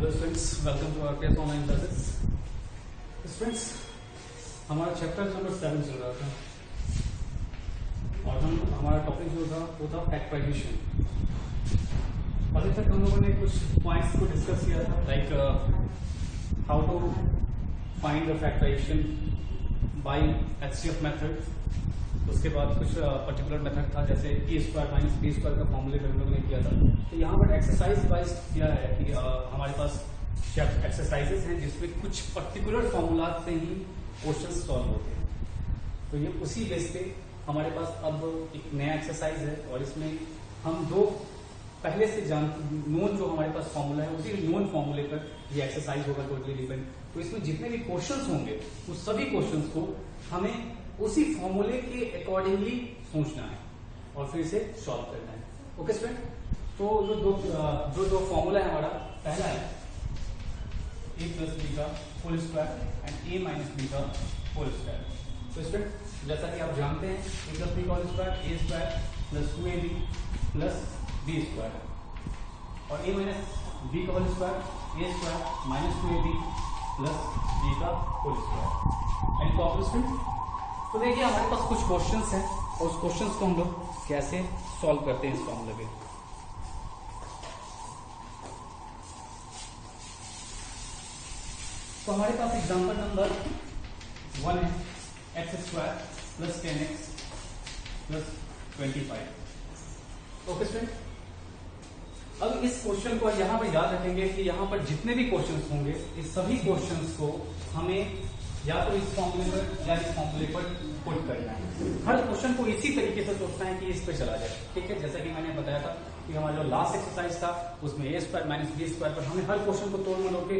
Hello students, welcome to our class online classes. Students, हमारा chapter number 7 चल रहा था और हमारा टॉपिक जो था वो था फैक्टराइजेशन। अभी तक हम लोगों ने कुछ पॉइंट्स को डिस्कस किया था, like how to find the factorization by HCF method. उसके बाद कुछ पर्टिकुलर मेथड था जैसे a square minus b square का फॉर्मूले हम लोगों ने किया था। तो यहाँ पर एक्सरसाइज वाइज क्या है कि हमारे पास एक्सरसाइजेस हैं जिसमें कुछ पर्टिकुलर फॉर्मूला से ही क्वेश्चन सॉल्व होते हैं। तो ये उसी बेस पे हमारे पास अब एक नया एक्सरसाइज है और इसमें हम दो पहले से नोन जो हमारे पास फॉर्मूला है उसी नोन फॉर्मूले पर ये एक्सरसाइज होगा टोटली डिपेंड। तो इसमें जितने भी क्वेश्चंस होंगे उस सभी क्वेश्चंस को हमें उसी फॉर्मूले के अकॉर्डिंगली सोचना है और फिर इसे सॉल्व करना है। ओके स्टूडेंट, तो जो दो फॉर्मूला है हमारा, पहला है a प्लस बी का whole square and a minus B का होल स्क्वायर। तो स्टूडेंट, जैसा कि आप जानते हैं a प्लस बी का whole square a square plus 2ab plus B square और a माइनस बी का whole square a square minus 2ab plus B का whole square. Any problem student? तो देखिए हमारे पास कुछ क्वेश्चंस हैं और उस क्वेश्चंस को हम लोग कैसे सॉल्व करते हैं इस फॉर्मूले पे। तो हमारे पास एग्जांपल नंबर 1 है x square plus 10x plus 25। Okay student, अब इस क्वेश्चन को यहां पर याद रखेंगे कि यहां पर जितने भी क्वेश्चंस होंगे इस सभी क्वेश्चंस को हमें या तो इस फॉर्मूले पर या इस फॉर्मूले पर पुट करना है। हर क्वेश्चन को इसी तरीके से सोचना है कि इस पे चला जाए। ठीक है, जैसा कि मैंने बताया था कि हमारा जो लास्ट एक्सरसाइज था उसमें a square minus b square पर हमें हर क्वेश्चन को तोड़ मरोड़ के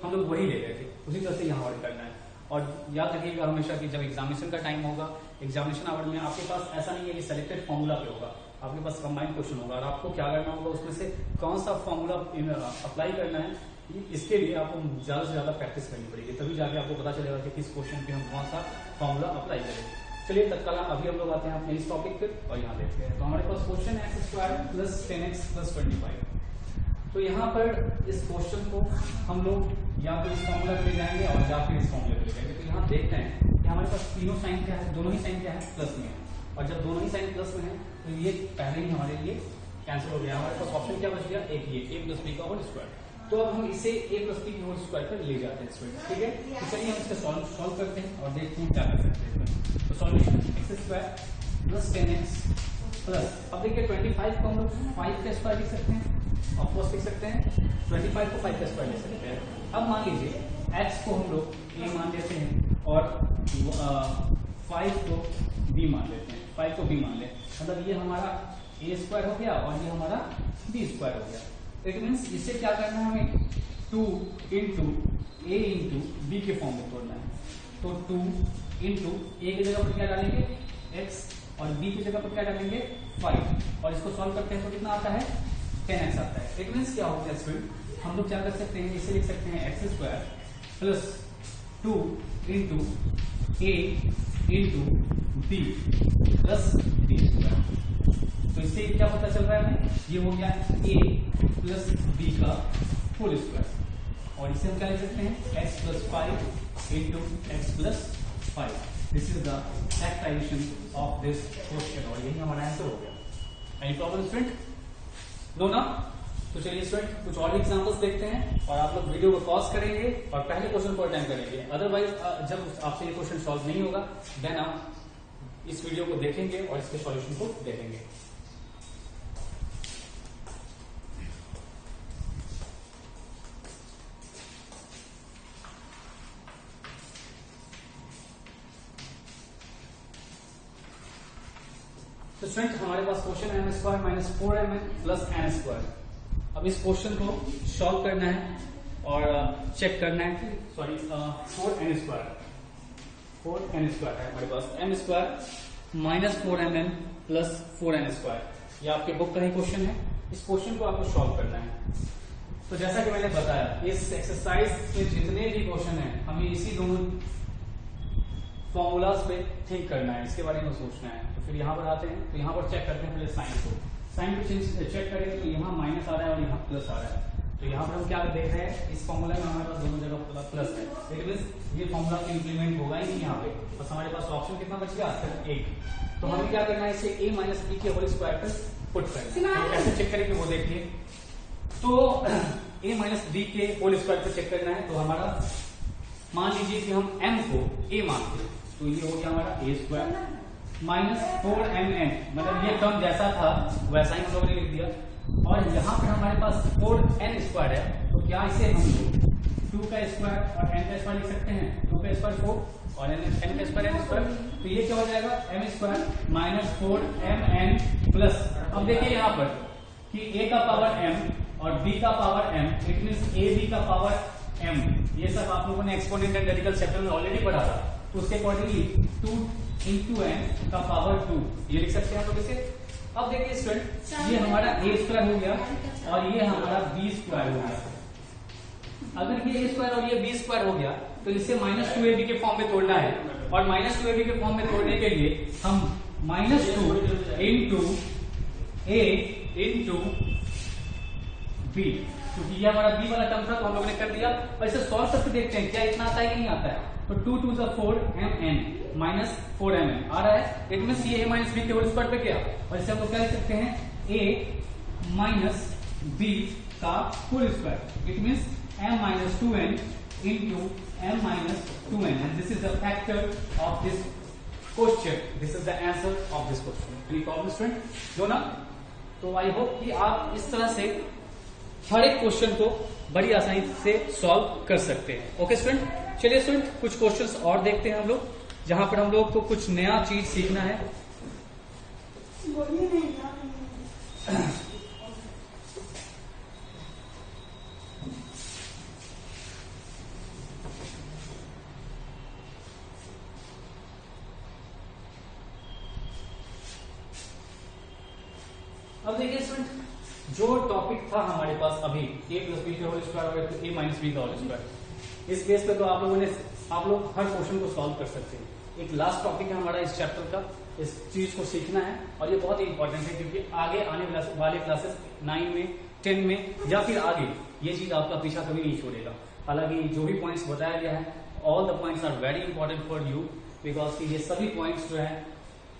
हम लोग वही ले गए थे, उसी तरह से यहाँ पर करना है। और याद रखिएगा हमेशा कि जब एग्जामिनेशन का टाइम होगा, एग्जामिनेशन आवर में आपके पास ऐसा नहीं है कि सेलेक्टेड फॉर्मूला पे होगा, आपके पास कंबाइंड क्वेश्चन होगा और आपको क्या करना होगा उसमें से कौन सा फॉर्मूला अप्लाई करना है। इसके लिए आपको ज्यादा से ज्यादा प्रैक्टिस करनी पड़ेगी, तभी जाके आपको पता चलेगा कि किस क्वेश्चन पे हम कौन सा फॉर्मूला अप्लाई करें। चलिए तत्काल अभी हम लोग आते हैं अपने इस टॉपिक पे और यहाँ देखते हैं। तो हमारे पास क्वेश्चन है x square plus 10x plus 25। तो यहाँ पर इस क्वेश्चन को हम लोग या तो इस फॉर्मूला पे ले जाएंगे और या फिर इस फॉर्मूला पे ले जाएंगे। तो यहाँ देखते हैं कि हमारे पास तीनों साइन क्या है, दोनों ही साइन क्या है, प्लस में है। और जब दोनों ही साइन प्लस में है तो ये पहले ही हमारे लिए कैंसिल हो गया। हमारे पास ऑप्शन क्या बच गया, एक ये a प्लस बी का होल स्क्वायर। तो अब हम इसे a प्लस बी के होल स्क्वायर पर ले जाते हैं स्टूडेंट। ठीक है, तो चलिए हम इसका सॉल्व करते हैं और देखते हैं क्या कर सकते हैं। तो solution x square plus 10x plus, अब देखिए 25 को हम लोग 5 का स्क्वायर लिख सकते हैं, ऑफकोर्स लिख सकते हैं 25 को 5 का स्क्वायर ले सकते हैं। अब मान लीजिए x को हम लोग a मान लेते हैं और 5 को b मान लेते हैं, 5 को b मान ले, मतलब ये हमारा a स्क्वायर हो गया और ये हमारा b स्क्वायर हो गया। इट मीन्स इससे क्या करना है, हमें 2 इंटू a इंटू b के फॉर्म में तोड़ना है। तो 2 इंटू a की जगह पर क्या डालेंगे x और b की जगह पर क्या डालेंगे 5 और इसको सॉल्व करते हैं तो कितना आता है 10x आता है। इट मीन्स क्या होता है स्टूडेंट, हम लोग क्या कर सकते हैं, इसे लिख सकते हैं x square plus 2 into a into b plus b square. तो इससे क्या पता चल रहा है हमें, ये हो गया a प्लस b का होल स्क्वायर और इसे हम क्या लिख सकते हैं x plus 5 into x plus 5। This is the factorization of this question और यही हमारा आंसर हो गया। Any problem student? नो ना? तो चलिए स्टूडेंट कुछ और एग्जांपल्स देखते हैं और आप लोग वीडियो को पॉज करेंगे और पहले क्वेश्चन को अटेम्प्ट करेंगे। अदरवाइज जब आपसे ये क्वेश्चन सॉल्व नहीं होगा देन आप इस वीडियो को देखेंगे और इसके सॉल्यूशन को देखेंगे। तो स्टूडेंट हमारे पास क्वेश्चन है m square minus 4mn plus n square. अब इस क्वेश्चन को सॉल्व करना है और चेक करना है कि 4n स्क्वायर है हमारे पास m square minus 4mn plus 4n square. ये आपके बुक का ही क्वेश्चन है, इस क्वेश्चन को आपको सॉल्व करना है। तो जैसा कि मैंने बताया इस एक्सरसाइज के जितने भी क्वेश्चन है हमें इसी दोनों फॉर्मूलाज पे थिंक करना है, इसके बारे में सोचना है। तो फिर यहाँ पर आते हैं, तो यहाँ पर चेक करते हैं पहले साइन को। साइन को चेक करें तो यहाँ माइनस आ रहा है और यहाँ प्लस आ रहा है। तो तो यहाँ पर हम क्या देख रहे हैं, इस फॉर्मूला में हमारे पास दोनों जगह प्लस है, इट मींस ये फॉर्मूला इंप्लीमेंट होगा ही नहीं यहाँ पे, बस हमारे पास ऑप्शन कितना बच गया, सिर्फ एक। तो हमें क्या करना है, इसे a माइनस बी के होल स्क्वायर पर पुट करना है। तो कैसे चेक करेंगे वो देखिए। तो a माइनस बी के होल स्क्वायर पर चेक करना है, तो हमारा मान लीजिए कि हम m को a मानते हैं, तो ये हो गया हमारा a स्क्वायर माइनस 4mn, मतलब ये टर्म जैसा था वैसा ही हम लोगों ने लिख दिया। और यहाँ पर हमारे पास 4n स्क्वायर है, तो क्या इसे हम 2 का स्क्वायर और n का स्क्वायर लिख सकते हैं, 2 का स्क्वायर 4 और n का स्क्वायर n स्क्वायर, तो ये क्या हो जाएगा m square minus 4mn plus, अब देखिए यहाँ पर कि a का पावर m और b का power m, it means ab का पावर m, ये सब आप लोगों ने एक्सपोनेंट एंड रेडिकल चैप्टर में ऑलरेडी पढ़ा था। तो उसके अकॉर्डिंगली 2 इंटू n का पावर 2 ये लिख सकते हैं हम लोग इसे। अब देखिए स्टूडेंट, ये हमारा a स्क्वायर हो गया और ये हमारा b स्क्वायर हो गया। अगर ये a स्क्वायर और ये b स्क्वायर हो गया तो इसे माइनस 2ab के फॉर्म में तोड़ना है, और माइनस 2ab के फॉर्म में तोड़ने के लिए हम minus 2 into a into b, क्योंकि ये हमारा b वाला टर्म था तो हम लोगों ने कर दिया। और इसे सॉल्व करके देखते हैं क्या इतना आता है कि नहीं आता है। तो 2 2 सा 4mn माइनस 4mn आ रहा है, इट मींस ये a माइनस b के होल स्क्वायर पे गया, और इसे हम लोग क्या लिख सकते हैं, a माइनस b का whole square, it means m minus 2n into m minus 2n, and this is the factor of this question, this is the answer of this question. Any problem student, जो ना, तो I hope कि आप इस तरह से हर एक question को बड़ी आसानी से सॉल्व कर सकते हैं। ओके स्टूडेंट, चलिए स्टूडेंट कुछ क्वेश्चंस और देखते हैं हम लोग, जहां पर हम लोग को कुछ नया चीज सीखना है। अब देखिए स्टूडेंट, जो टॉपिक था हमारे पास अभी a प्लस बी के होल स्क्वायर और a माइनस बी का होल स्क्वायर, इस बेस पे तो आप लोग हर क्वेश्चन को सॉल्व कर सकते हैं। एक लास्ट टॉपिक है हमारा इस चैप्टर का, इस चीज को सीखना है, और ये बहुत ही इंपॉर्टेंट है क्योंकि आगे आने वाले क्लासेस 9 में 10 में या फिर आगे ये चीज आपका पीछा कभी नहीं छोड़ेगा। हालांकि जो भी पॉइंट्स बताया गया है, all the points are very important for you, because ये सभी पॉइंट्स जो है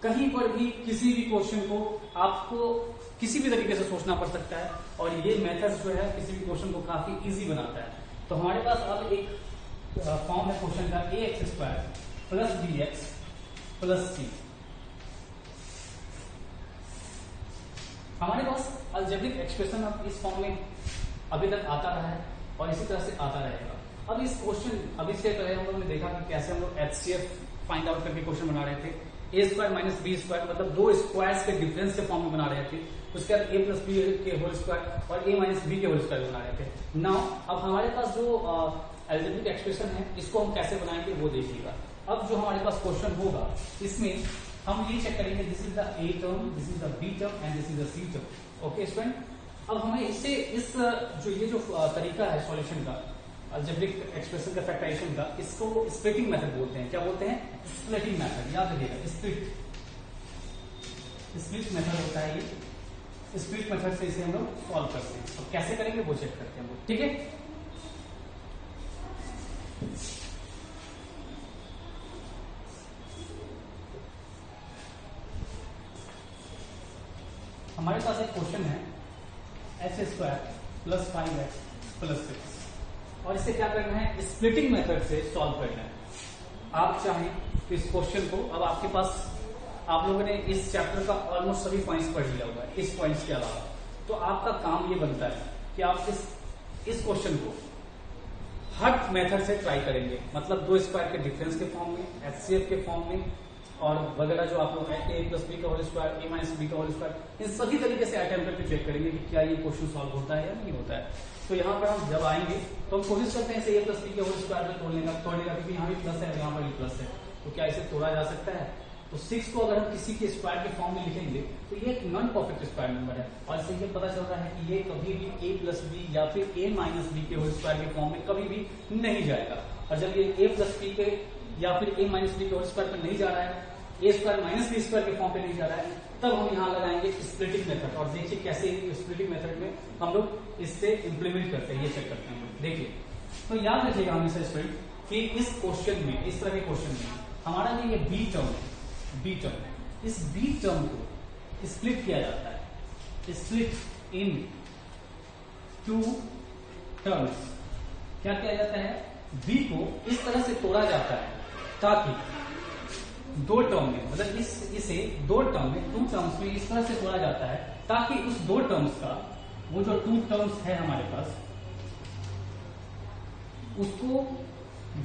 कहीं पर भी किसी भी क्वेश्चन को आपको किसी भी तरीके से सोचना पड़ सकता है, और ये मेथड जो है किसी भी क्वेश्चन को काफी इजी बनाता है। तो हमारे पास अब एक फॉर्म है क्वेश्चन का, ax square plus bx plus c। हमारे पास अलजेब्रिक एक्सप्रेशन अब इस फॉर्म में अभी तक आता रहा है और इसी तरह से आता रहेगा। अब इस क्वेश्चन, अभी से पहले हम लोगों ने देखा कि कैसे हम लोग HCF फाइंड आउट करके क्वेश्चन बना रहे थे, a square minus b square, मतलब दो स्क्वायर्स के डिफरेंस के फॉर्म में बना रहे थे। उसके बाद a प्लस बी के होल स्क्वायर और a माइनस बी के होल स्क्वायर बना रहे थे। नाउ अब हमारे पास जो अलजेब्रिक एक्सप्रेशन है, इसको हम कैसे बनाएंगे वो देखिएगा। अब जो हमारे पास क्वेश्चन होगा, इसमें हम ये चेक करेंगे, this is the a term, this is the b term and this is the c term. Okay student, अब हमें इससे इस जो तरीका है सॉल्यूशन का, अलजेब्रिक एक्सप्रेशन का फैक्टराइजेशन का, इसको स्प्लिटिंग मेथड बोलते हैं। क्या बोलते हैं? Splitting method. याद रखिएगा, स्प्लिट मेथड होता है ये। स्प्लिट मेथड से इसे हम लोग सॉल्व करते हैं। अब कैसे करेंगे वो चेक करते हैं हम लोग, ठीक है। हमारे पास एक क्वेश्चन है, H square plus 5x plus 6, और इसे क्या करना है? स्प्लिटिंग मेथड से सॉल्व करना है। आप चाहें तो इस क्वेश्चन को, अब आपके पास, आप लोगों ने इस चैप्टर का ऑलमोस्ट सभी पॉइंट्स पढ़ लिया होगा, इस पॉइंट्स के अलावा, तो आपका काम ये बनता है कि आप इस क्वेश्चन को हट मेथड से ट्राई करेंगे, मतलब दो स्क्वायर के डिफरेंस के फॉर्म में, HCF के फॉर्म में, और वगैरह जो आप लोग है, a प्लस बी का whole square, a minus B का होल स्क्वायर, इन सभी तरीके से अटेम्प्ट करके चेक करेंगे कि क्या ये क्वेश्चन सॉल्व होता है या नहीं होता है। तो यहाँ पर हम जब आएंगे तो हम कोशिश करते हैं इसे a प्लस बी के होल स्क्वायर में तोड़ने का, क्योंकि यहाँ भी प्लस है, यहाँ पर भी प्लस है, तो क्या इसे तोड़ा जा सकता है? तो 6 को अगर हम किसी के स्क्वायर के फॉर्म में लिखेंगे तो ये एक नॉन परफेक्ट स्क्वायर नंबर है, और इससे ये पता चल रहा है कि ये कभी भी a प्लस बी या फिर a माइनस बी के होल स्क्वायर के फॉर्म में कभी भी नहीं जाएगा। और जब ये a प्लस बी के या फिर a माइनस बी के होल स्क्वायर पर नहीं जा रहा है, ए स्क्वायर माइनस बी स्क्वायर के फॉर्म पे नहीं जा रहा है, तब हम यहाँ लगाएंगे स्प्लिटिंग मेथड। और देखिए कैसे स्प्लिटिंग मेथड में हम लोग इससे इंप्लीमेंट करते हैं, ये चेक करते हैं। देखिए तो याद रखिएगा हमेशा स्टूडेंट कि इस क्वेश्चन में, इस तरह के क्वेश्चन में हमारा जो ये बी टर्म है, बी टर्म, इस बी टर्म को स्प्लिट किया जाता है, स्प्लिट इन टू टर्म्स। क्या किया जाता है, बी को इस तरह से तोड़ा जाता है ताकि दो टर्म में, मतलब इसे दो टर्म में, टू टर्म्स में इस तरह से तोड़ा जाता है ताकि उस दो टर्म्स का, वो जो टू टर्म्स है हमारे पास, उसको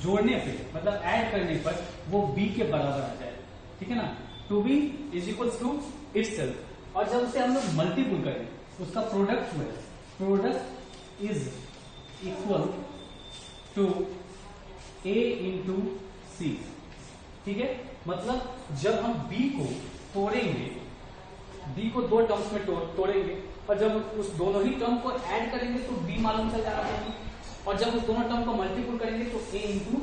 जोड़ने पे, मतलब ऐड करने पर वो बी के बराबर आ जाए। ठीक है ना, two b is equal to itself. और जब उसे हम लोग मल्टीपुल करें, उसका प्रोडक्ट जो है, product is equal to A into C. ठीक है, मतलब जब हम बी को तोड़ेंगे, बी को दो टर्म्स में तोड़ेंगे और जब उस दोनों ही टर्म को ऐड करेंगे तो बी मालूम चल जाएगा, और जब उस दोनों टर्म को मल्टीपुल करेंगे तो ए इंटू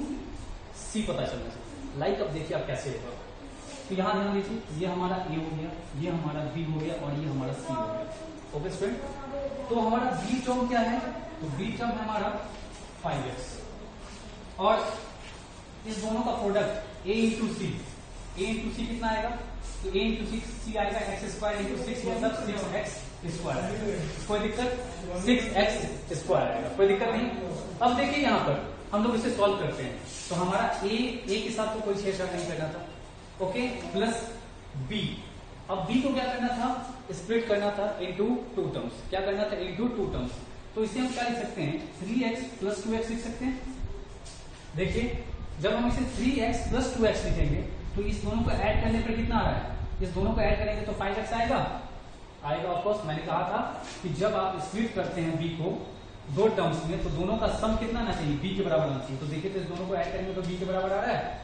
सी पता चलना चाहिए। लाइक अब देखिए आप कैसे होगा। तो यहां ध्यान दीजिए, ये हमारा ए हो गया, ये हमारा बी हो गया और ये हमारा सी हो गया। ओके स्टूडेंट, तो हमारा बी टर्म क्या है, तो बी टर्म है हमारा 5x, और इस दोनों का product A into C, A into C कितना आएगा, तो ए इंटू सी आएगा एक्स स्क्वायर इंटू 6, मतलब 6x स्क्वायर। कोई दिक्कत, 6x स्क्वायर आएगा, कोई दिक्कत नहीं। अब देखिए यहाँ पर हम लोग इसे सॉल्व करते हैं, तो हमारा ए के साथ तो कोई छेड़छाड़ नहीं करना था, ओके, प्लस बी। अब बी को क्या करना था, स्प्लिट करना था इनटू टू टर्म्स। क्या करना था, इनटू टू टर्म्स। तो इसे हम क्या लिख सकते हैं, 3x प्लस 2x लिख सकते हैं। देखिए जब हम इसे 3x प्लस 2x लिखेंगे तो इस दोनों को ऐड करने पर कितना आ रहा है, इस दोनों को ऐड करेंगे तो 5x आएगा, आएगा ऑफकोर्स। मैंने कहा था कि जब आप स्प्लिट करते हैं बी को दो टर्म्स में तो दोनों का सम कितना आना चाहिए, बी के बराबर आना चाहिए। तो देखिए तो इस दोनों को ऐड करेंगे तो बी के बराबर आ रहा है,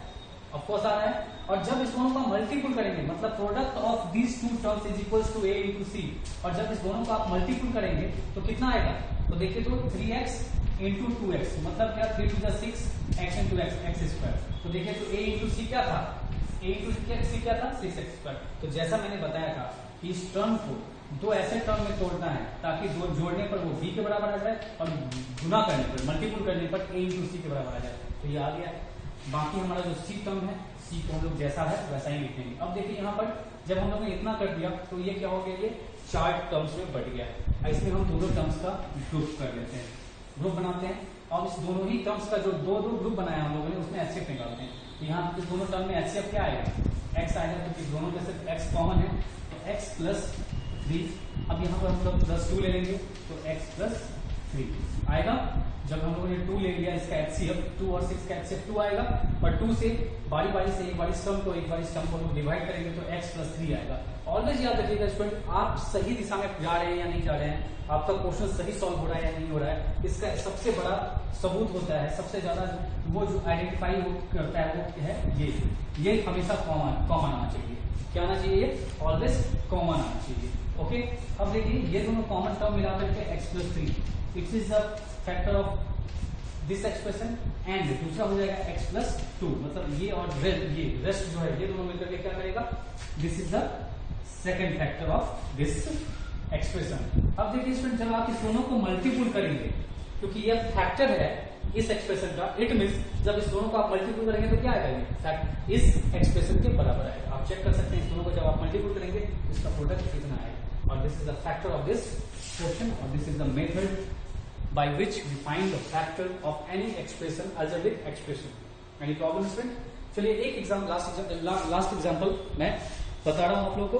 ऑफकोर्स आ रहा है। और जब इस दोनों का मल्टीपुल करेंगे, मतलब product of these two terms is equals to A into C, और जब इस दोनों को आप मल्टीपुल करेंगे तो कितना आएगा, तो देखिए तो 3x इंटू 2x, मतलब क्या, 3 to the 6 x into x square. तो देखिए तो a इंटू सी क्या था, a इंटू सी क्या था, 6x स्क्वायर। तो जैसा मैंने बताया था कि इस टर्म को दो ऐसे टर्म में तोड़ना है ताकि दो जोड़ने पर वो b के बराबर आ जाए और गुना करने पर, मल्टीपुल करने पर a इंटू सी के बराबर आ जाए। तो ये आ गया। बाकी हमारा जो सी टर्म है, सी को हम लोग जैसा है वैसा ही लिखेंगे। अब देखिए यहाँ पर जब हम लोगों ने इतना कर दिया तो ये क्या हो गया, ये 4 टर्म्स में बढ़ गया। इसमें हम दोनों टर्म्स का ग्रुप कर लेते हैं, ग्रुप बनाते हैं, और इस दोनों ही टर्म्स का जो दो ग्रुप बनाया हम लोगों ने उसमें एचसीएफ निकालते हैं। तो यहाँ इस दोनों टर्म में एचसीएफ क्या आएगा, x आएगा, क्योंकि दोनों में सिर्फ x कॉमन है, तो x प्लस 3। अब यहाँ पर हम लोग प्लस 2 ले लेंगे तो x प्लस 3 आएगा। जब हम लोगों ने 2 ले लिया, इसका एचसीएफ 2 और 6 का एचसीएफ 2 आएगा, और 2 से बारी बारी से एक बारी सम को एक बारी सम को डिवाइड करेंगे तो x प्लस 3 आएगा। ऑलवेज याद रखिएगा स्टूडेंट, आप सही दिशा में जा रहे हैं या नहीं जा रहे हैं, आपका क्वेश्चन सही सॉल्व हो रहा है या नहीं हो रहा है, इसका सबसे बड़ा सबूत होता है, सबसे ज्यादा वो जो आइडेंटिफाई करता है वो है ये हमेशा कॉमन आना चाहिए। क्या आना चाहिए, ऑलवेज कॉमन आना चाहिए। ओके, अब देखिए ये दोनों कॉमन टर्म मिला करके x plus 3, it is the factor of this expression, and दूसरा हो जाएगा x प्लस 2, मतलब ये और ये रेस्ट जो है ये दोनों मिलकर के क्या करेगा, this is the second factor of this expression. अब देखिए स्टूडेंट, जब आप इस दोनों को मल्टीपुल करेंगे, क्योंकि ये फैक्टर है इस एक्सप्रेशन का, इट मीन्स जब इस दोनों को आप मल्टीपुल करेंगे तो क्या आएगा, इस एक्सप्रेशन के बराबर आएगा। आप चेक कर सकते हैं इस दोनों को जब आप मल्टीपुल करेंगे इसका प्रोडक्ट कितना आएगा, और this is the factor of this question, और this is the method by which we find the factor of any expression, algebraic expression. Any problem, friend? चलिए एक एग्जाम लास्ट एग्जाम्पल मैं बता रहा हूं आप लोगों को।